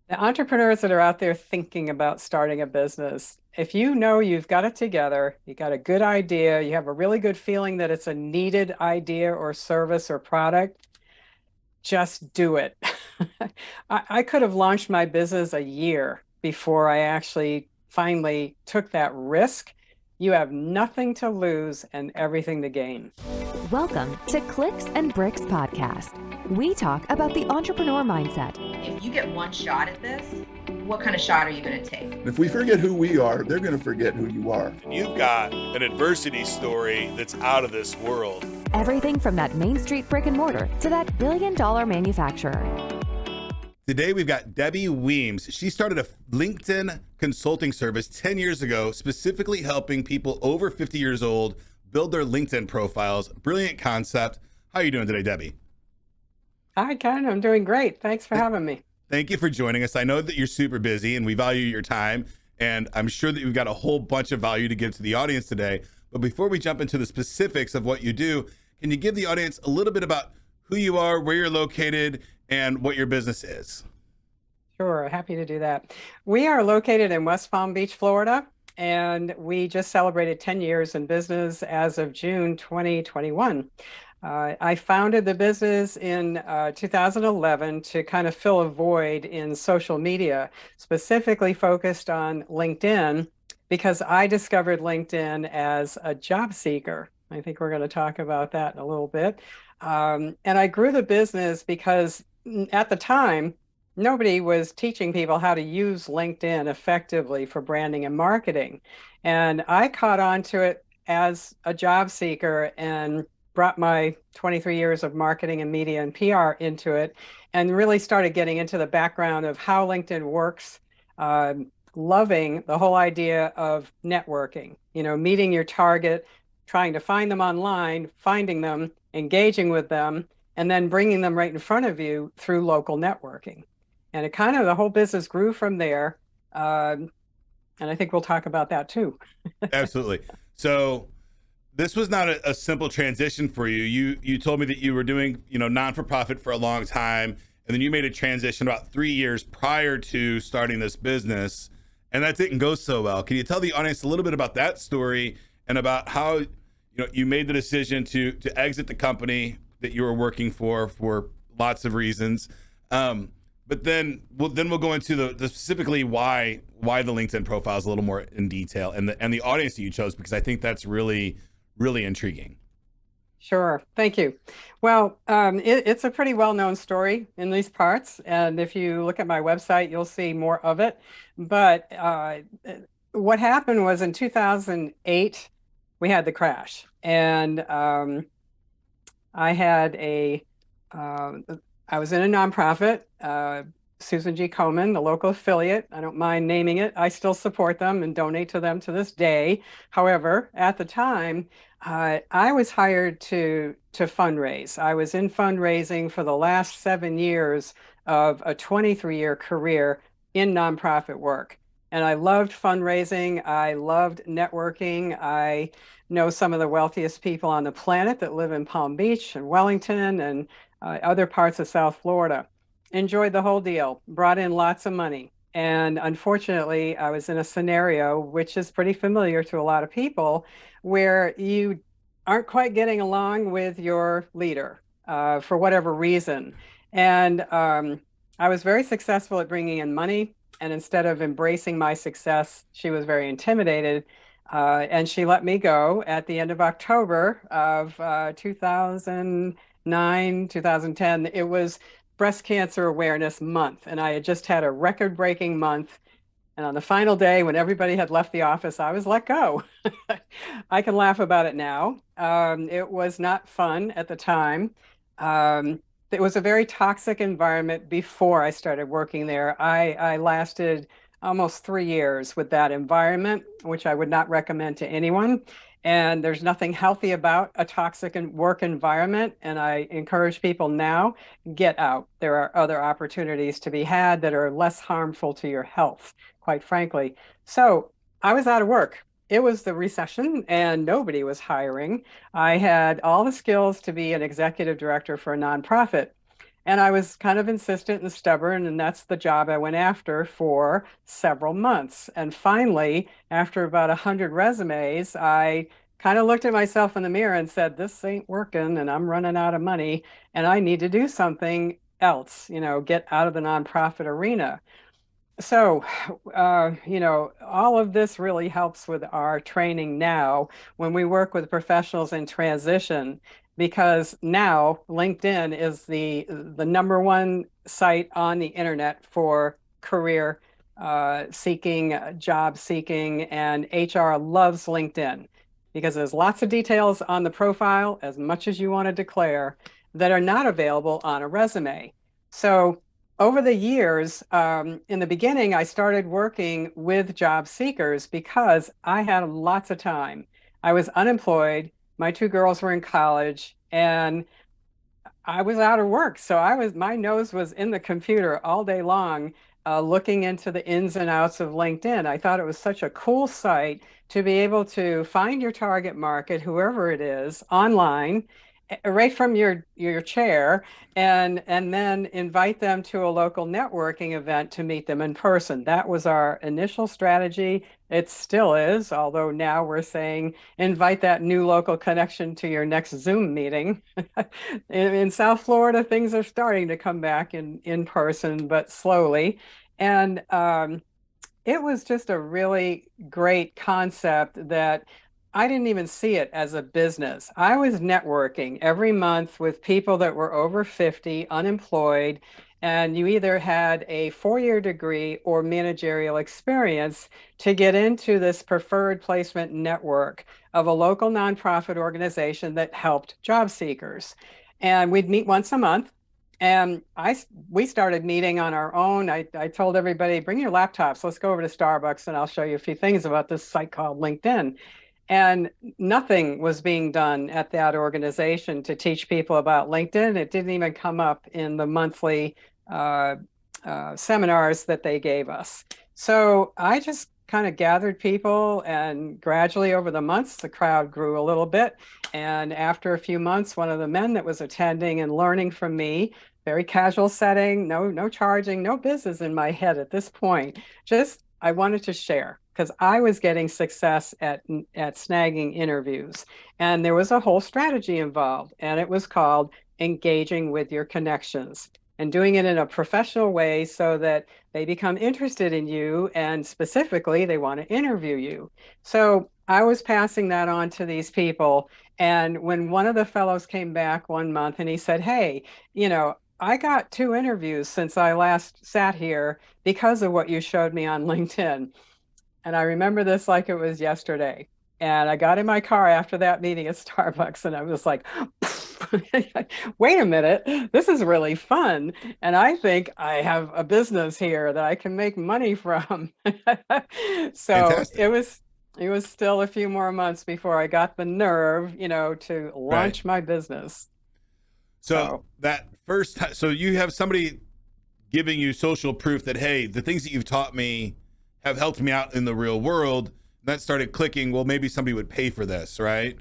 The entrepreneurs that are out there thinking about starting a business, if you know you've got it together, you got a good idea, you have a really good feeling that it's a needed idea or service or product, just do it. I could have launched my business a year before I actually finally took that risk. You have nothing to lose and everything to gain. Welcome to Clicks and Bricks Podcast. We talk about the entrepreneur mindset. If you get one shot at this, what kind of shot are you going to take? If we forget who we are, they're going to forget who you are. And you've got an adversity story that's out of this world. Everything from that Main Street brick and mortar to that billion-dollar manufacturer. Today, we've got Debbie Weems. She started a LinkedIn consulting service 10 years ago, specifically helping people over 50 years old build their LinkedIn profiles. Brilliant concept. How are you doing today, Debbie? Hi, Ken. I'm doing great. Thanks for having me. Thank you for joining us. I know that you're super busy and we value your time, and I'm sure that you've got a whole bunch of value to give to the audience today. But before we jump into the specifics of what you do, can you give the audience a little bit about who you are, where you're located, and what your business is? Sure, happy to do that. We are located in West Palm Beach, Florida, and we just celebrated 10 years in business as of June 2021. I founded the business in 2011 to kind of fill a void in social media, specifically focused on LinkedIn, because I discovered LinkedIn as a job seeker. I think we're going to talk about that in a little bit. And I grew the business because at the time, nobody was teaching people how to use LinkedIn effectively for branding and marketing. And I caught on to it as a job seeker and brought my 23 years of marketing and media and PR into it, and really started getting into the background of how LinkedIn works, loving the whole idea of networking, meeting your target, trying to find them online, finding them, engaging with them, and then bringing them right in front of you through local networking. And it kind of, the whole business grew from there. And I think we'll talk about that too. Absolutely. So this was not a simple transition for you. You told me that you were doing, non-for-profit for a long time, and then you made a transition about 3 years prior to starting this business, and that didn't go so well. Can you tell the audience a little bit about that story and about how you made the decision to exit the company that you were working for lots of reasons? But then we'll go into the specifically why the LinkedIn profile is a little more in detail, and the audience that you chose, because I think that's really intriguing. Sure. Thank you. Well, it's a pretty well-known story in these parts. And if you look at my website, you'll see more of it. But what happened was in 2008, we had the crash. And I was in a nonprofit, Susan G. Komen, the local affiliate. I don't mind naming it. I still support them and donate to them to this day. However, at the time, I was hired to fundraise. I was in fundraising for the last 7 years of a 23-year career in nonprofit work. And I loved fundraising. I loved networking. I know some of the wealthiest people on the planet that live in Palm Beach and Wellington and other parts of South Florida. Enjoyed the whole deal, brought in lots of money. And unfortunately, I was in a scenario which is pretty familiar to a lot of people, where you aren't quite getting along with your leader for whatever reason. And I was very successful at bringing in money. And instead of embracing my success, she was very intimidated. And she let me go at the end of October of 2009, 2010. It was Breast Cancer Awareness Month, and I had just had a record-breaking month. And on the final day, when everybody had left the office, I was let go. I can laugh about it now. It was not fun at the time. It was a very toxic environment before I started working there. I lasted almost 3 years with that environment, which I would not recommend to anyone. And there's nothing healthy about a toxic work environment. And I encourage people now, get out. There are other opportunities to be had that are less harmful to your health, quite frankly. So I was out of work. It was the recession and nobody was hiring. I had all the skills to be an executive director for a nonprofit. And I was kind of insistent and stubborn, and that's the job I went after for several months. And finally, after about 100 resumes, I kind of looked at myself in the mirror and said, this ain't working, and I'm running out of money, and I need to do something else, get out of the nonprofit arena. So, all of this really helps with our training now when we work with professionals in transition, because now LinkedIn is the number one site on the internet for career seeking, job seeking, and HR loves LinkedIn because there's lots of details on the profile, as much as you want to declare, that are not available on a resume. So over the years, in the beginning, I started working with job seekers because I had lots of time. I was unemployed. My two girls were in college, and I was out of work. So my nose was in the computer all day long, looking into the ins and outs of LinkedIn. I thought it was such a cool site to be able to find your target market, whoever it is, online, right from your chair, and then invite them to a local networking event to meet them in person. That was our initial strategy. It still is, although now we're saying invite that new local connection to your next Zoom meeting. In South Florida, things are starting to come back in person, but slowly. And it was just a really great concept that I didn't even see it as a business. I was networking every month with people that were over 50, unemployed, and you either had a 4-year degree or managerial experience to get into this preferred placement network of a local nonprofit organization that helped job seekers. And we'd meet once a month. And we started meeting on our own. I told everybody, bring your laptops. Let's go over to Starbucks and I'll show you a few things about this site called LinkedIn. And nothing was being done at that organization to teach people about LinkedIn. It didn't even come up in the monthly seminars that they gave us. So I just kind of gathered people, and gradually over the months, the crowd grew a little bit. And after a few months, one of the men that was attending and learning from me, very casual setting, no charging, no business in my head at this point. Just I wanted to share because I was getting success at snagging interviews. And there was a whole strategy involved, and it was called engaging with your connections and doing it in a professional way so that they become interested in you, and specifically they want to interview you. So I was passing that on to these people. And when one of the fellows came back one month and he said, hey, I got 2 interviews since I last sat here because of what you showed me on LinkedIn. And I remember this like it was yesterday. And I got in my car after that meeting at Starbucks and I was like, wait a minute, this is really fun. And I think I have a business here that I can make money from. So Fantastic. it was still a few more months before I got the nerve, to launch my business. So that first time, so you have somebody giving you social proof that, hey, the things that you've taught me have helped me out in the real world. That started clicking. Well, maybe somebody would pay for this, right?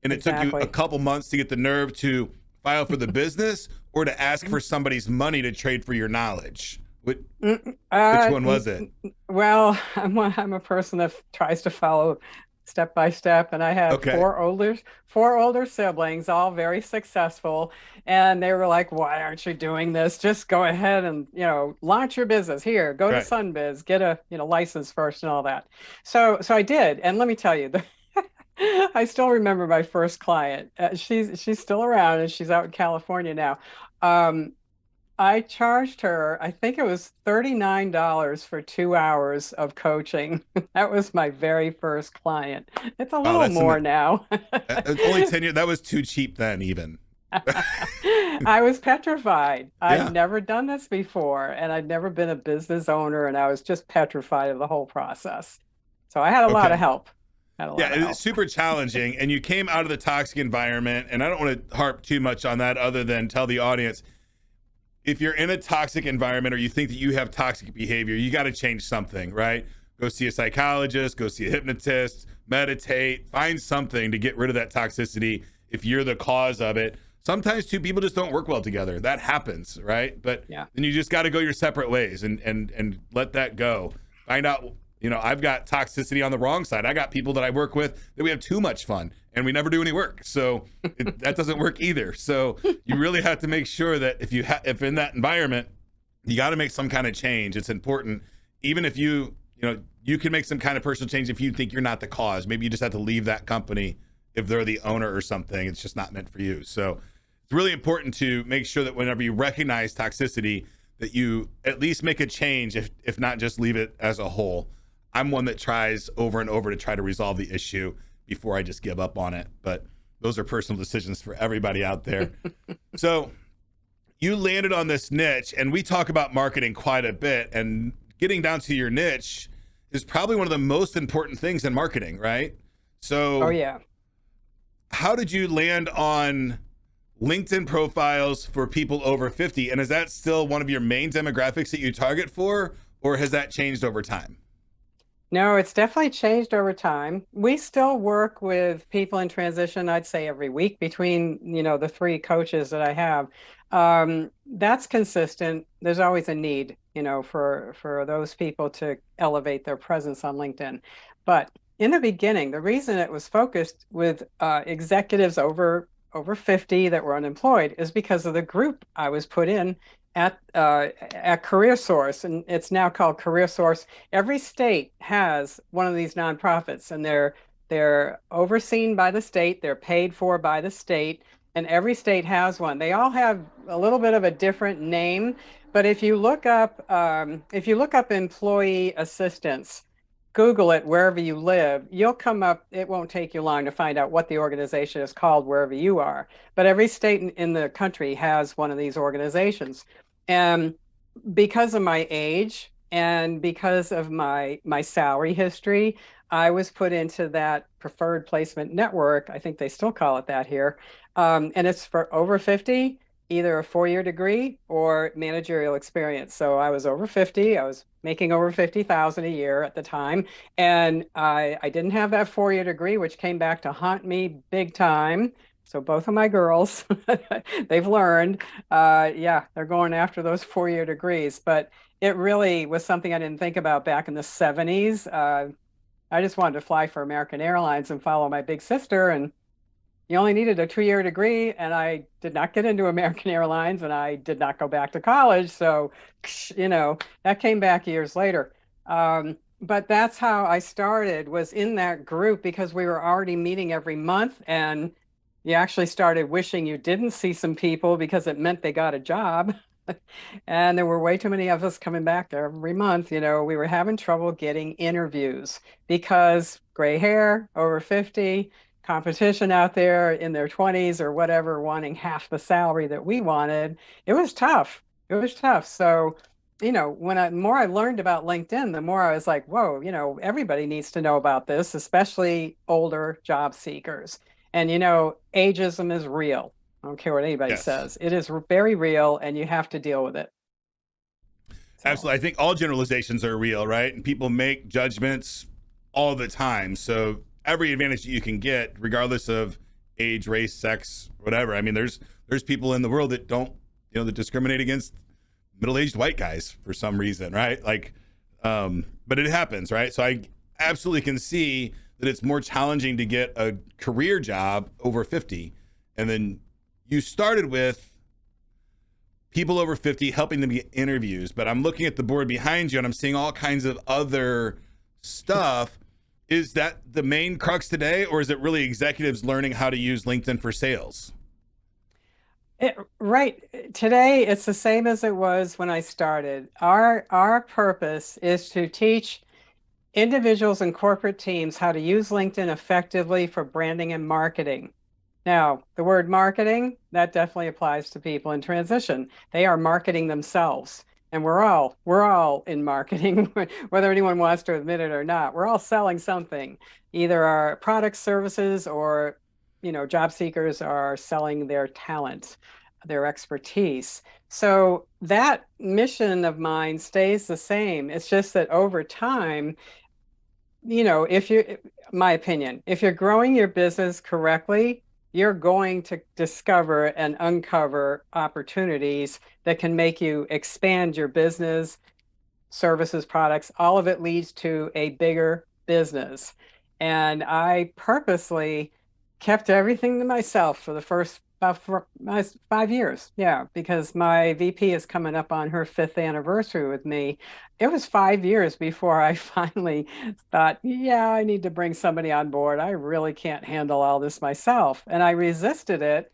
And it took you a couple months to get the nerve to file for the business or to ask for somebody's money to trade for your knowledge. Which one was it? Well, I'm a person that tries to follow step by step, and I have 4 older siblings, all very successful, and they were like, why aren't you doing this? Just go ahead and launch your business. Here, go to Sunbiz, get a license first and all that. So I did, and let me tell you, I still remember my first client. She's still around, and she's out in California now. I charged her, I think it was $39 for 2 hours of coaching. That was my very first client. It's a little more now. It's only 10 years. That was too cheap then, even. I was petrified. I'd never done this before, and I'd never been a business owner, and I was just petrified of the whole process. So I had a lot of help. It's super challenging, and you came out of the toxic environment, and I don't want to harp too much on that other than tell the audience, if you're in a toxic environment or you think that you have toxic behavior, you got to change something, right? Go see a psychologist, go see a hypnotist, meditate, find something to get rid of that toxicity if you're the cause of it. sometimes two people just don't work well together. That happens, right? But Yeah. then you just got to go your separate ways and let that go. Find out, I've got toxicity on the wrong side. I got people that I work with that we have too much fun and we never do any work. So that doesn't work either. So you really have to make sure that if in that environment, you got to make some kind of change. It's important. Even if you can make some kind of personal change if you think you're not the cause. Maybe you just have to leave that company if they're the owner or something. It's just not meant for you. So it's really important to make sure that whenever you recognize toxicity, that you at least make a change, if not just leave it as a whole. I'm one that tries over and over to try to resolve the issue before I just give up on it. But those are personal decisions for everybody out there. So you landed on this niche, and we talk about marketing quite a bit, and getting down to your niche is probably one of the most important things in marketing, right? So Oh, yeah. how did you land on LinkedIn profiles for people over 50? And is that still one of your main demographics that you target for, or has that changed over time? No, it's definitely changed over time. We still work with people in transition, I'd say every week between, the three coaches that I have. That's consistent. There's always a need, for those people to elevate their presence on LinkedIn. But in the beginning, the reason it was focused with executives over 50 that were unemployed is because of the group I was put in at CareerSource, and it's now called CareerSource. Every state has one of these nonprofits, and they're overseen by the state. They're paid for by the state, and every state has one. They all have a little bit of a different name, but if you look up employee assistance, Google it wherever you live, you'll come up. It won't take you long to find out what the organization is called wherever you are. But every state in the country has one of these organizations. And because of my age and because of my salary history, I was put into that preferred placement network. I think they still call it that here. And it's for over 50, either a 4-year degree or managerial experience. So I was over 50. I was making over 50,000 a year at the time. And I didn't have that 4-year degree, which came back to haunt me big time. So both of my girls, they've learned, they're going after those 4-year degrees. But it really was something I didn't think about back in the 70s. I just wanted to fly for American Airlines and follow my big sister. And you only needed a 2-year degree. And I did not get into American Airlines, and I did not go back to college. So, that came back years later. But that's how I started, was in that group, because we were already meeting every month, and you actually started wishing you didn't see some people because it meant they got a job. And there were way too many of us coming back every month. We were having trouble getting interviews because gray hair, over 50, competition out there in their 20s or whatever, wanting half the salary that we wanted. It was tough. It was tough. So, the more I learned about LinkedIn, the more I was like, whoa, everybody needs to know about this, especially older job seekers. And, ageism is real. I don't care what anybody Yes. says. It is very real, and you have to deal with it. So. Absolutely. I think all generalizations are real, right? And people make judgments all the time. So every advantage that you can get, regardless of age, race, sex, whatever. I mean, there's people in the world that don't, that discriminate against middle-aged white guys for some reason, right? But it happens, right? So I absolutely can see that it's more challenging to get a career job over 50. And then you started with people over 50, helping them get interviews. But I'm looking at the board behind you, and I'm seeing all kinds of other stuff. Is that the main crux today, or is it really executives learning how to use LinkedIn for sales? Right. Today, it's the same as it was when I started. Our purpose is to teach individuals and corporate teams how to use LinkedIn effectively for branding and marketing. Now, the word marketing, that definitely applies to people in transition. They are marketing themselves. And we're all in marketing, whether anyone wants to admit it or not. We're all selling something, either our products, services, or job seekers are selling their talent, their expertise. So that mission of mine stays the same. It's just that over time, my opinion, if you're growing your business correctly, you're going to discover and uncover opportunities that can make you expand your business, services, products. All of it leads to a bigger business. And I purposely kept everything to myself for the first about 5 years. Yeah, because my VP is coming up on her fifth anniversary with me. It was 5 years before I finally thought, yeah, I need to bring somebody on board. I really can't handle all this myself. And I resisted it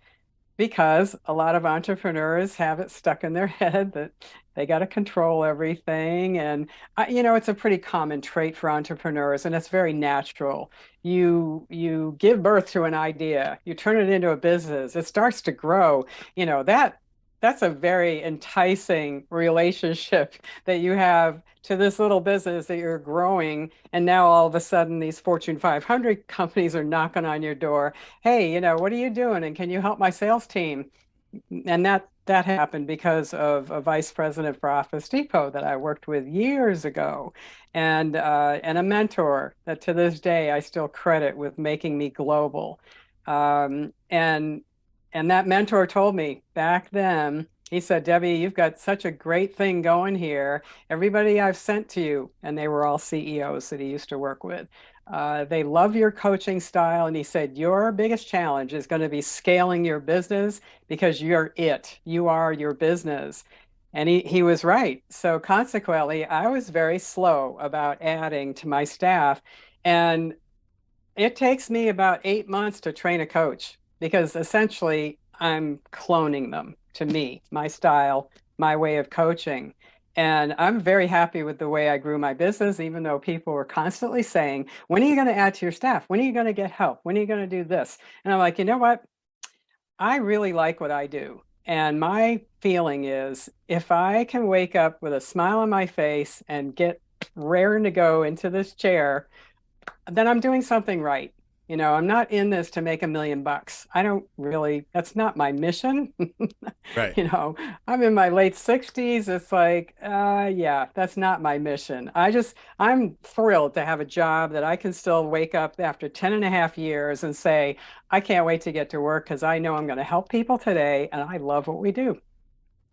because a lot of entrepreneurs have it stuck in their head that they got to control everything. And it's a pretty common trait for entrepreneurs, and it's very natural. You give birth to an idea, you turn it into a business, it starts to grow. That's a very enticing relationship that you have to this little business that you're growing. And now all of a sudden, these Fortune 500 companies are knocking on your door. Hey, what are you doing? And can you help my sales team? And that happened because of a vice president for Office Depot that I worked with years ago, and a mentor that to this day I still credit with making me global. And that mentor told me back then, he said, Debbie, you've got such a great thing going here. Everybody I've sent to you, and they were all CEOs that he used to work with, they love your coaching style. And he said, your biggest challenge is going to be scaling your business because you're it. You are your business. And he was right. So consequently, I was very slow about adding to my staff. And it takes me about 8 months to train a coach because essentially I'm cloning them to me, my style, my way of coaching. And I'm very happy with the way I grew my business, even though people were constantly saying, when are you going to add to your staff? When are you going to get help? When are you going to do this? And I'm like, you know what? I really like what I do. And my feeling is if I can wake up with a smile on my face and get raring to go into this chair, then I'm doing something right. I'm not in this to make $1 million. I don't really, that's not my mission. Right. I'm in my late 60s. It's like, yeah, that's not my mission. I'm thrilled to have a job that I can still wake up after 10 and a half years and say, I can't wait to get to work because I know I'm going to help people today and I love what we do.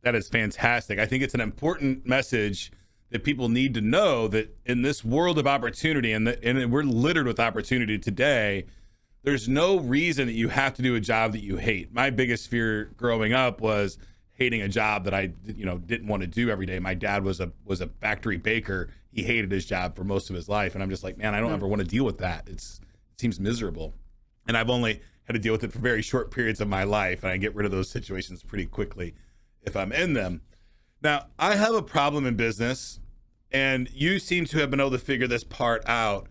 That is fantastic. I think it's an important message that people need to know that in this world of opportunity, and we're littered with opportunity today, there's no reason that you have to do a job that you hate. My biggest fear growing up was hating a job that I didn't want to do every day. My dad was a factory baker. He hated his job for most of his life, and I'm just like, man, I don't ever want to deal with that. It seems miserable, and I've only had to deal with it for very short periods of my life, and I get rid of those situations pretty quickly if I'm in them. Now, I have a problem in business, and you seem to have been able to figure this part out.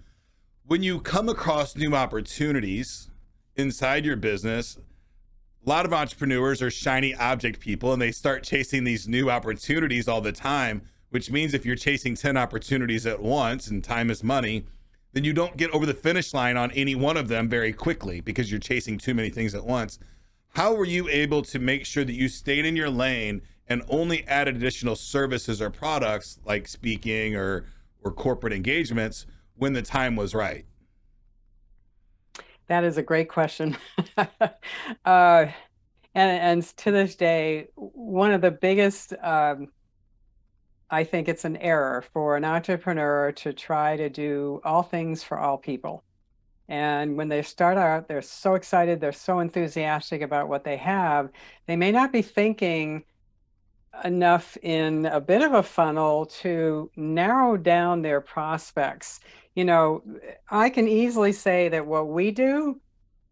When you come across new opportunities inside your business, a lot of entrepreneurs are shiny object people, and they start chasing these new opportunities all the time, which means if you're chasing 10 opportunities at once, and time is money, then you don't get over the finish line on any one of them very quickly because you're chasing too many things at once. How were you able to make sure that you stayed in your lane and only added additional services or products like speaking or corporate engagements when the time was right? That is a great question. uh, and to this day, one of the biggest, I think it's an error for an entrepreneur to try to do all things for all people. And when they start out, they're so excited, they're so enthusiastic about what they have. They may not be thinking enough in a bit of a funnel to narrow down their prospects. I can easily say that what we do,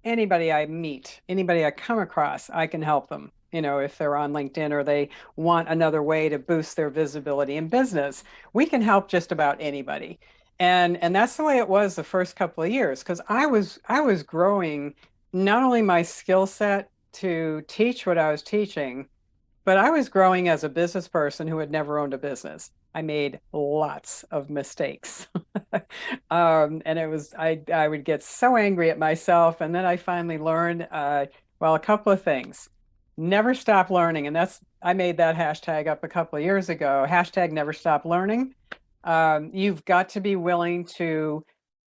anybody I meet, anybody I come across, I can help them. If they're on LinkedIn or they want another way to boost their visibility in business, we can help just about anybody. And that's the way it was the first couple of years because I was growing not only my skill set to teach what I was teaching, but I was growing as a business person who had never owned a business. I made lots of mistakes. And I would get so angry at myself. And then I finally learned, a couple of things. Never stop learning. And I made that hashtag up a couple of years ago. Hashtag never stop learning. You've got to be willing to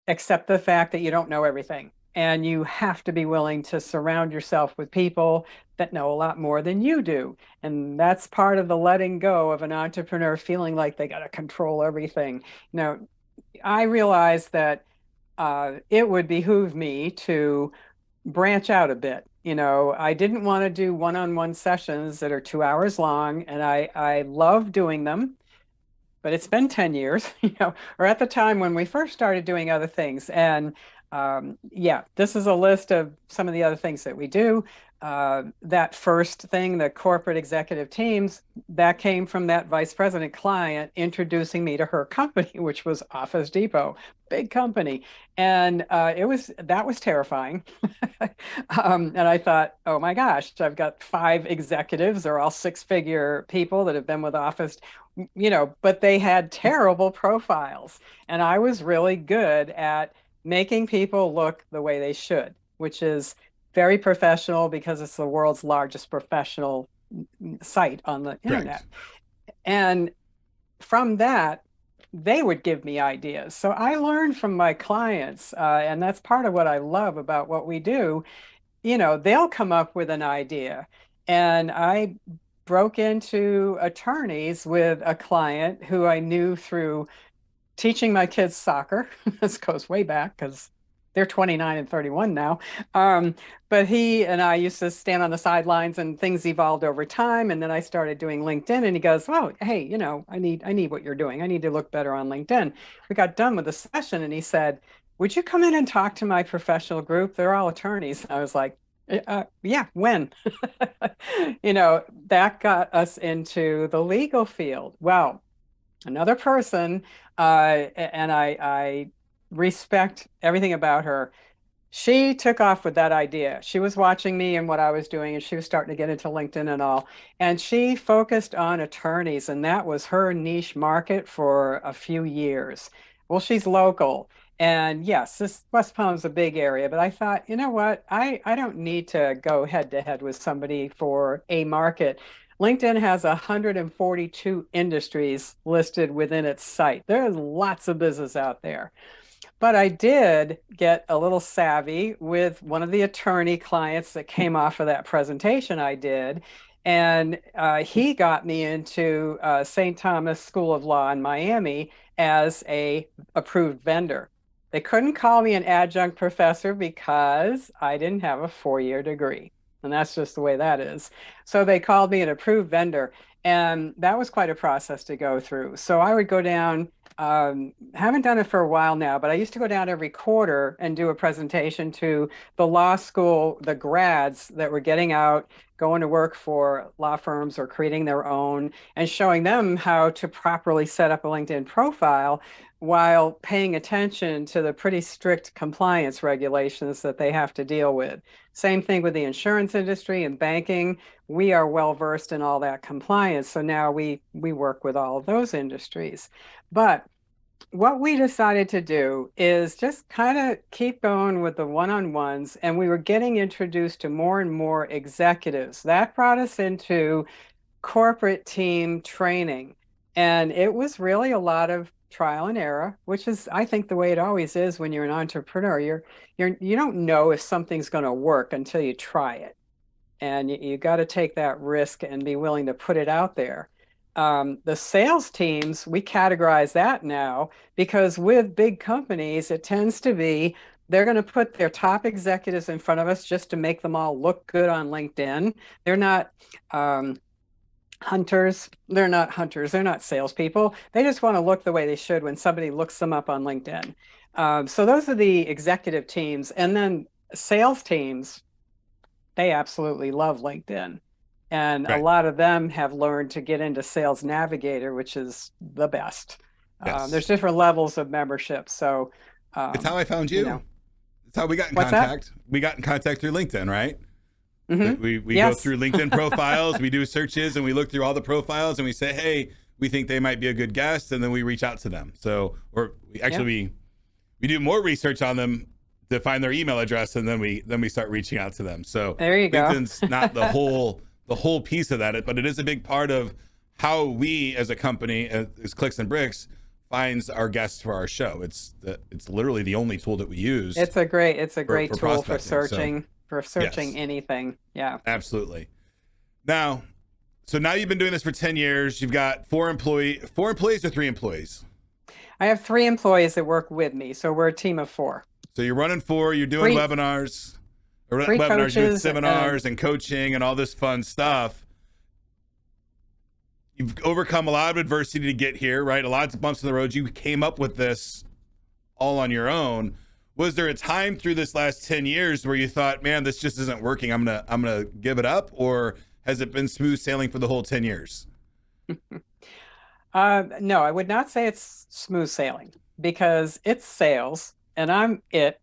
accept the fact that you don't know everything. And you have to be willing to surround yourself with people that know a lot more than you do. And that's part of the letting go of an entrepreneur feeling like they got to control everything. Now, I realized that it would behoove me to branch out a bit. I didn't want to do one-on-one sessions that are 2 hours long, and I love doing them, but it's been 10 years, or at the time when we first started doing other things. And yeah, this is a list of some of the other things that we do. That first thing, the corporate executive teams, that came from that vice president client introducing me to her company, which was Office Depot, big company. And that was terrifying. And I thought, oh my gosh, I've got 5 executives. They're all six-figure people that have been with Office, but they had terrible profiles. And I was really good at making people look the way they should, which is very professional because it's the world's largest professional site on the internet. Correct. And from that, they would give me ideas. So I learned from my clients, and that's part of what I love about what we do. They'll come up with an idea. And I broke into attorneys with a client who I knew through teaching my kids soccer. This goes way back because they're 29 and 31 now. But he and I used to stand on the sidelines, and things evolved over time. And then I started doing LinkedIn, and he goes, "Oh, hey, I need what you're doing. I need to look better on LinkedIn." We got done with the session, and he said, "Would you come in and talk to my professional group? They're all attorneys." I was like, yeah, when? That got us into the legal field. Well, another person, and I respect everything about her. She took off with that idea. She was watching me and what I was doing, and she was starting to get into LinkedIn and all. And she focused on attorneys, and that was her niche market for a few years. Well, she's local. And yes, this West Palm's a big area, but I thought, you know what? I don't need to go head to head with somebody for a market. LinkedIn has 142 industries listed within its site. There's lots of business out there. But I did get a little savvy with one of the attorney clients that came off of that presentation I did. And he got me into St. Thomas School of Law in Miami as a approved vendor. They couldn't call me an adjunct professor because I didn't have a 4-year degree. And that's just the way that is. So they called me an approved vendor. And that was quite a process to go through. So I would go down, haven't done it for a while now, but I used to go down every quarter and do a presentation to the law school, the grads that were getting out, going to work for law firms or creating their own, and showing them how to properly set up a LinkedIn profile while paying attention to the pretty strict compliance regulations that they have to deal with. Same thing with the insurance industry and banking. We are well versed in all that compliance. So now we work with all of those industries. But what we decided to do is just kind of keep going with the one-on-ones, and we were getting introduced to more and more executives. That brought us into corporate team training. And it was really a lot of trial and error, which is, I think, the way it always is when you're an entrepreneur. You don't know if something's going to work until you try it. And you got to take that risk and be willing to put it out there. The sales teams, we categorize that now because with big companies, it tends to be they're going to put their top executives in front of us just to make them all look good on LinkedIn. They're not hunters. They're not hunters. They're not salespeople. They just want to look the way they should when somebody looks them up on LinkedIn. So those are the executive teams. And then sales teams, they absolutely love LinkedIn. And Right. a lot of them have learned to get into Sales Navigator, which is the best. Yes. There's different levels of membership. So It's how I found you. It's how we got in What's that? contact. We got in contact through LinkedIn, right? Mhm. We go Yes. through LinkedIn profiles, we do searches, and we look through all the profiles, and we say, hey, we think they might be a good guest, and then we reach out to them. So, or we actually we do more research on them to find their email address, and then we start reaching out to them. So There you go. LinkedIn's not the whole piece of that, but it is a big part of how we as a company, as Clicks and Bricks, finds our guests for our show. It's literally the only tool that we use It's a great for tool prospecting. So for searching yes, anything. Yeah. absolutely. Now, so now you've been doing this for 10 years. You've got four employees or three employees. I have 3 employees that work with me, so we're a team of 4. So you're running four, you're doing Three webinars, or three webinars, you're doing coaches seminars and coaching and all this fun stuff. You've overcome a lot of adversity to get here, right? A lot of bumps in the road. You came up with this all on your own. Was there a time through this last 10 years where you thought, man, this just isn't working, I'm gonna give it up? Or has it been smooth sailing for the whole 10 years? No, I would not say it's smooth sailing because it's sales and I'm it.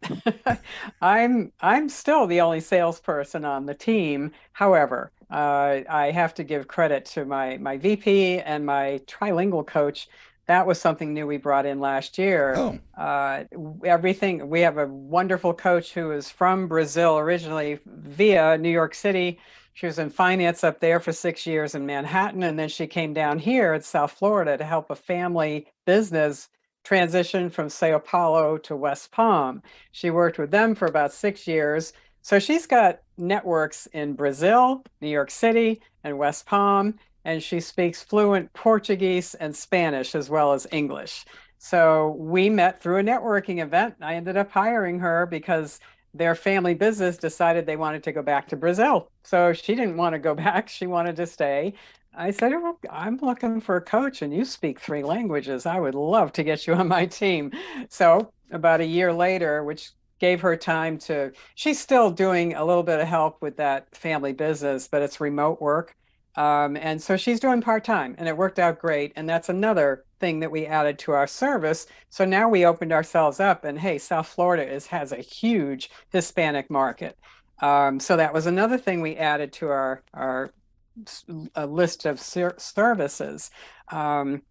I'm still the only salesperson on the team. However, I have to give credit to my VP and my trilingual coach. That was something new we brought in last year. Oh, Everything, we have a wonderful coach who is from Brazil originally via New York City. She was in finance up there for 6 years in Manhattan, and then she came down here in South Florida to help a family business transition from Sao Paulo to West Palm. She worked with them for about 6 years. So she's got networks in Brazil, New York City, and West Palm, and she speaks fluent Portuguese and Spanish as well as English. So we met through a networking event. I ended up hiring her because their family business decided they wanted to go back to Brazil. So she didn't want to go back. She wanted to stay. I said, "Well, I'm looking for a coach and you speak 3 languages. I would love to get you on my team." So about a year later, which gave her time to, she's still doing a little bit of help with that family business, but it's remote work. And so she's doing part-time and it worked out great. And that's another thing that we added to our service. So now we opened ourselves up and hey, South Florida has a huge Hispanic market. So that was another thing we added to our list of services. And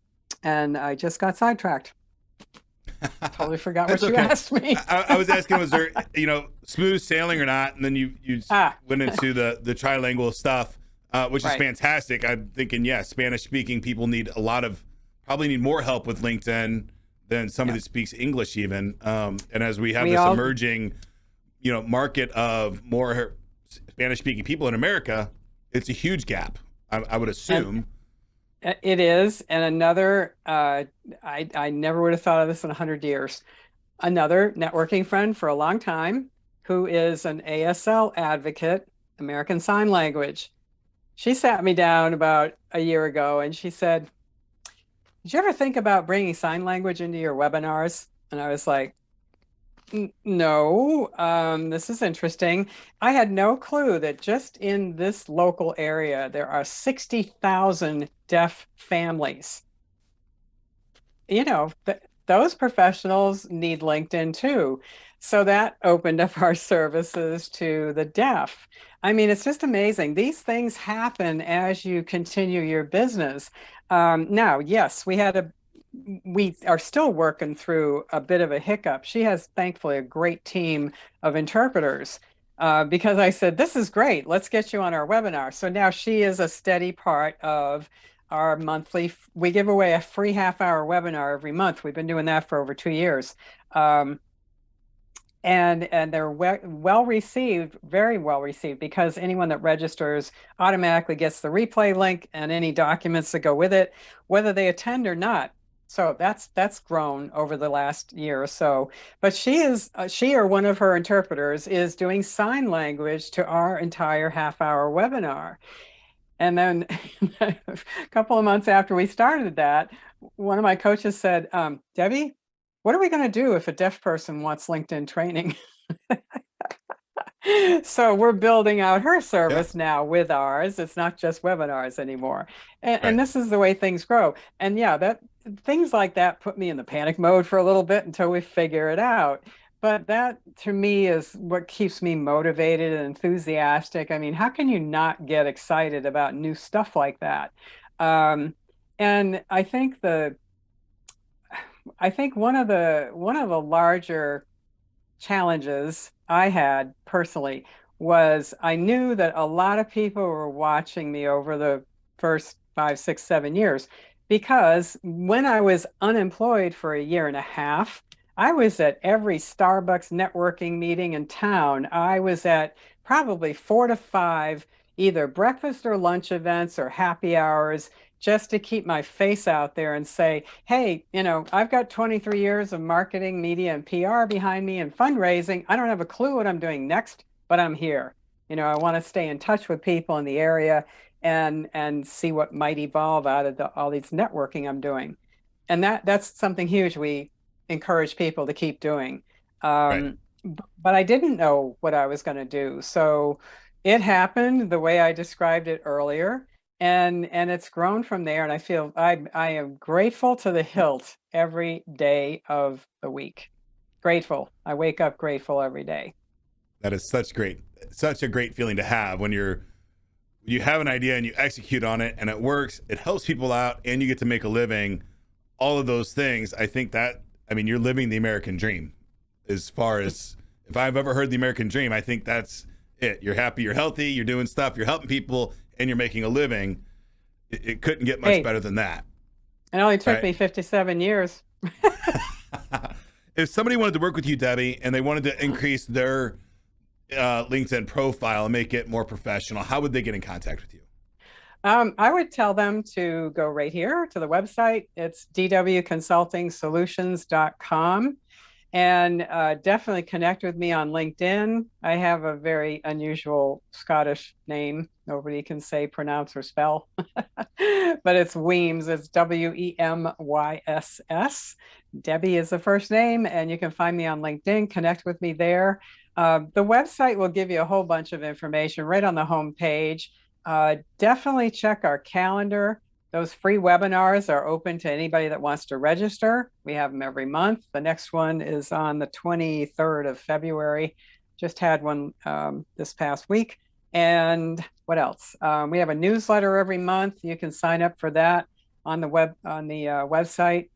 I just got sidetracked. Totally forgot what that's you okay. asked me. I was asking, was there, smooth sailing or not? And then you went into the trilingual stuff, which is Right. fantastic. I'm thinking, yeah, Spanish speaking people probably need more help with LinkedIn than somebody that speaks English even. And as we have this emerging, market of more Spanish speaking people in America, it's a huge gap, I would assume. It is. And another, I never would have thought of this in 100 years. Another networking friend for a long time who is an ASL advocate, American Sign Language. She sat me down about a year ago and she said, "Did you ever think about bringing sign language into your webinars?" And I was like, No, this is interesting. I had no clue that just in this local area, there are 60,000 deaf families. Those professionals need LinkedIn too. So that opened up our services to the deaf. I mean, it's just amazing. These things happen as you continue your business. Now, yes, we are still working through a bit of a hiccup. She has thankfully a great team of interpreters because I said, "This is great. Let's get you on our webinar." So now she is a steady part of our monthly. We give away a free half-hour webinar every month. We've been doing that for over 2 years. And they're well received, very well received, because anyone that registers automatically gets the replay link and any documents that go with it, whether they attend or not. So that's grown over the last year or so. But she or one of her interpreters is doing sign language to our entire half-hour webinar. And then a couple of months after we started that, one of my coaches said, "Debbie, what are we going to do if a deaf person wants LinkedIn training?" So we're building out her service now with ours. It's not just webinars anymore. And this is the way things grow. And yeah, that things like that put me in the panic mode for a little bit until we figure it out. But that to me is what keeps me motivated and enthusiastic. I mean, how can you not get excited about new stuff like that? And I think one of the larger challenges I had personally was I knew that a lot of people were watching me over the first 5, 6, 7 years. because when I was unemployed for a year and a half, I was at every Starbucks networking meeting in town. I was at probably 4 to 5 either breakfast or lunch events or happy hours just to keep my face out there and say, hey, I've got 23 years of marketing, media, and PR behind me and fundraising. I don't have a clue what I'm doing next, but I'm here. I want to stay in touch with people in the area and see what might evolve out of all these networking I'm doing. And that's something huge we encourage people to keep doing. Right. But I didn't know what I was going to do. So it happened the way I described it earlier. And it's grown from there. And I feel I am grateful to the hilt every day of the week. Grateful. I wake up grateful every day. That is such a great feeling to have when you have an idea and you execute on it and it works, it helps people out and you get to make a living, all of those things. You're living the American dream. As far as if I've ever heard the American dream, I think that's it. You're happy, you're healthy, you're doing stuff, you're helping people, and you're making a living. It couldn't get much better than that. It only took me 57 years. If somebody wanted to work with you, Debbie, and they wanted to increase their LinkedIn profile and make it more professional, how would they get in contact with you? I would tell them to go right here to the website. It's dwconsultingsolutions.com. And definitely connect with me on LinkedIn. I have a very unusual Scottish name. Nobody can say, pronounce, or spell. But it's Weems. It's Wemyss. Debbie is the first name, and you can find me on LinkedIn. Connect with me there. The website will give you a whole bunch of information right on the home page. Definitely check our calendar. Those free webinars are open to anybody that wants to register. We have them every month. The next one is on the 23rd of February. Just had one this past week. And what else? We have a newsletter every month. You can sign up for that on the website.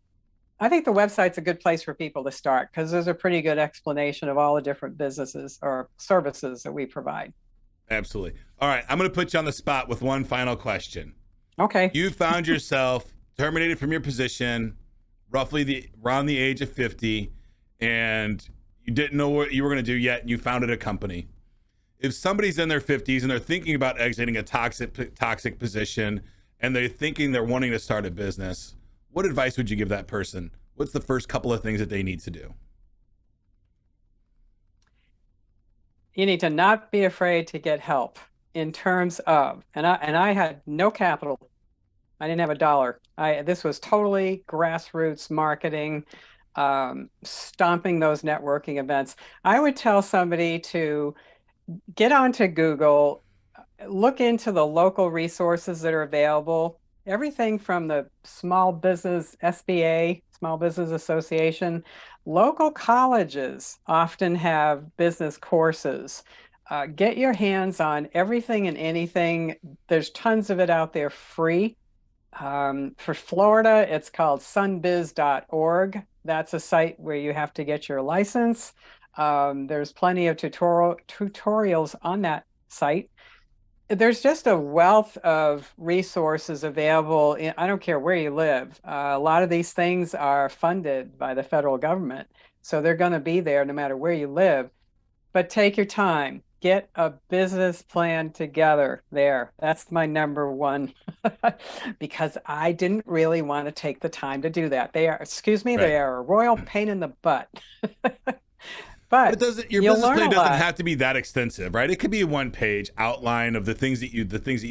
I think the website's a good place for people to start because there's a pretty good explanation of all the different businesses or services that we provide. Absolutely. All right. I'm going to put you on the spot with one final question. Okay. You found yourself terminated from your position roughly around the age of 50, and you didn't know what you were going to do yet, and you founded a company. If somebody's in their 50s and they're thinking about exiting a toxic position and they're thinking they're wanting to start a business, what advice would you give that person? What's the first couple of things that they need to do? You need to not be afraid to get help in terms of, and I had no capital. I didn't have a dollar. This was totally grassroots marketing, stomping those networking events. I would tell somebody to get onto Google, look into the local resources that are available. Everything from the Small Business SBA, Small Business Association, local colleges often have business courses. Get your hands on everything and anything. There's tons of it out there free. For Florida, it's called sunbiz.org. That's a site where you have to get your license. There's plenty of tutorials on that site. There's just a wealth of resources available. I don't care where you live. A lot of these things are funded by the federal government. So they're going to be there no matter where you live. But take your time. Get a business plan together there. That's my number one because I didn't really want to take the time to do that. They are a royal pain in the butt. But your business plan doesn't have to be that extensive, right? It could be a one-page outline of the things that you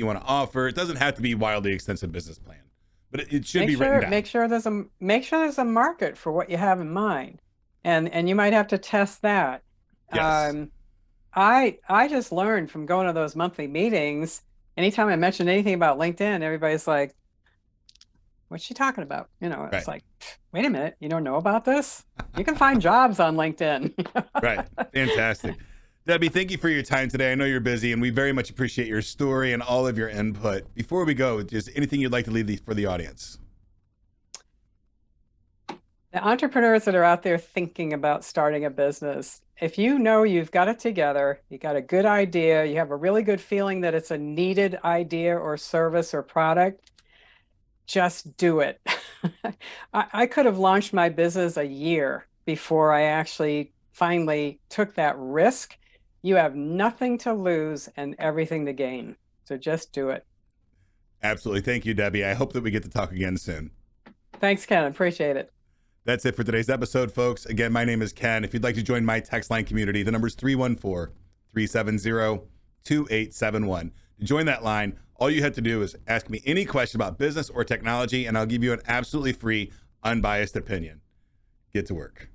want to offer. It doesn't have to be a wildly extensive business plan, but it should be written down. Make sure there's a market for what you have in mind, and you might have to test that. Yes. I just learned from going to those monthly meetings. Anytime I mention anything about LinkedIn, everybody's like, what's she talking about? It's like, wait a minute, you don't know about this? You can find jobs on LinkedIn. Right. Fantastic. Debbie, thank you for your time today. I know you're busy, and we very much appreciate your story and all of your input. Before we go, just anything you'd like to leave for the audience? The entrepreneurs that are out there thinking about starting a business, if you know you've got it together, you got a good idea, you have a really good feeling that it's a needed idea or service or product, just do it. I could have launched my business a year before I actually finally took that risk. You have nothing to lose and everything to gain. So just do it. Absolutely. Thank you, Debbie. I hope that we get to talk again soon. Thanks, Ken. Appreciate it. That's it for today's episode, folks. Again, my name is Ken. If you'd like to join my text line community, the number is 314-370-2871. To join that line, all you have to do is ask me any question about business or technology, and I'll give you an absolutely free, unbiased opinion. Get to work.